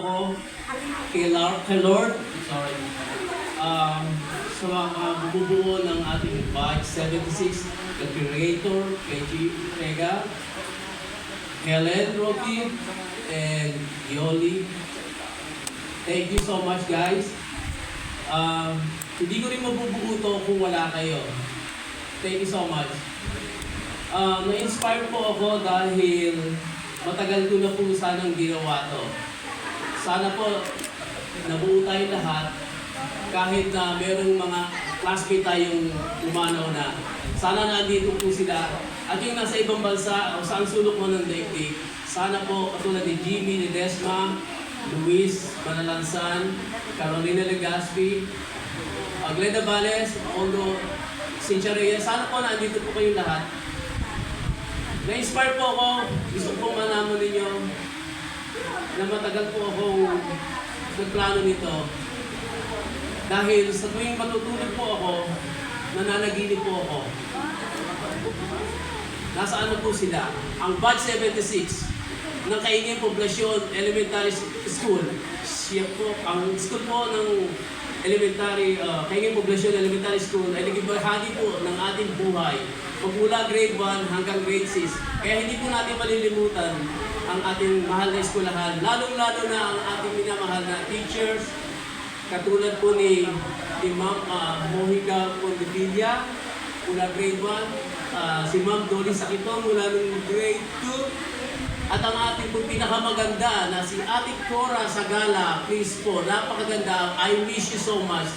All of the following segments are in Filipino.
ako kay Lord, sorry, sa mga bubuo ng ating batch 76, the Creator, kay G. Rega, Helen, Rocky, and Yoli. Thank you so much, guys. Hindi ko rin mabubuo to kung wala kayo. Thank you so much. Na-inspire po ako dahil matagal ko na po sanang ginawa to. Sana po nabuo tayo lahat kahit na merong mga classmate tayong umanaw na. Sana nandito po sila. At yung nasa ibang bansa o saan sulok mo ng daigdig, sana po katulad ni Jimmy, ni Desma, Luis, Manalansan, Carolina Legaspi, Glenda Vales, Ondo, Cynthia Reyes, sana po nandito po kayong lahat. Na-inspire po ako, gusto pong malaman ninyo na matagal po akong nagplano nito. Dahil sa tuwing matutulog po ako, nananaginip po ako. Nasa ano po sila? Ang batch 76 ng Kaingin Poblasyon Elementary School. Siya po, ang school po ng elementary, Kaingin Poblasyon Elementary School ay naging bahagi po ng ating buhay. Magmula grade 1 hanggang grade 6. Kaya hindi po natin malilimutan ang ating mahal na eskwelahan. Lalong-lalo na ang ating minamahal na teachers. Katulad po ni Ma'am Mohica Pondevilla, mula grade 1. Si Ma'am Dolly Sakitong mula ng grade 2. At ang ating pong pinakamaganda na si Ate Cora Sagala, please po, napakaganda. I miss you so much.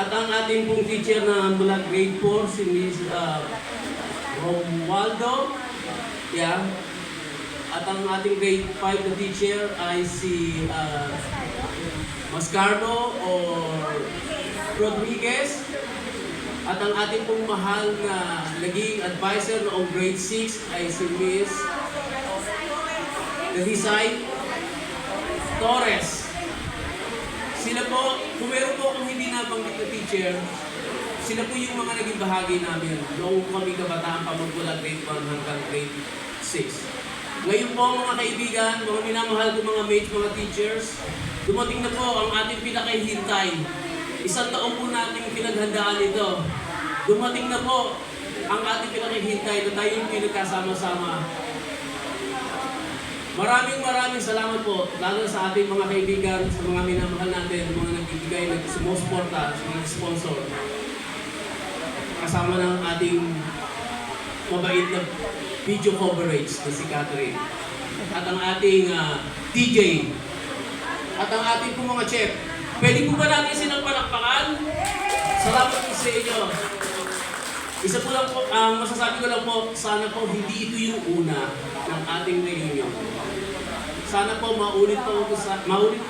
At ang ating pong teacher na mula grade 4, si Miss Romualdo. Yeah. At ang ating grade 5 na teacher ay si Mascardo or Rodriguez. At ang ating pong mahal na naging advisor noong grade 6 ay si Miss Delisay Torres. Sila po, kung meron po akong hindi nabanggit na teacher, sila po yung mga naging bahagi namin noong kami kabataan pa magmula grade 1 hanggang grade 6. Ngayon po mga kaibigan, mga minamahal ko mga mates, mga teachers, dumating na po ang ating pinakahintay. Isang taon po natin pinaghandaan ito. Dumating na po ang ating pinakahintay na tayo yung pinagkasama-sama. Maraming salamat po, lalo sa ating mga kaibigan, sa mga minamahal natin, mga nagbibigay, sumusuporta, sa mga sponsor. Kasama ng ating mabait na video coverage na si Catherine. At ang ating DJ. At ang ating po mga chef. Pwede po ba natin silang palakpakan? Salamat po sa inyo. Isa po lang po, masasabi ko lang po, sana po hindi ito yung una ng ating reunion. Sana po maulit po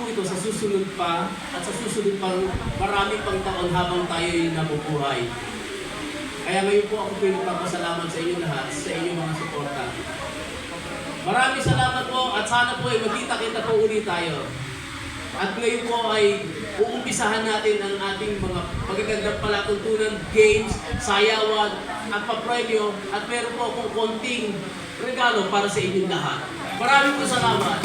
ito sa susunod pa at sa susunod pang marami pang taon habang tayo ay nabubuhay. Kaya ngayon po ako pinagpapasalamat sa inyo lahat, sa inyong mga suporta. Maraming salamat po at sana po ay magkita-kita po ulit tayo. At ngayon po ay uumpisahan natin ang ating mga magagandang palatuntunan, games, sayawan, at papremyo. At meron po akong konting regalo para sa inyong lahat. Maraming po salamat.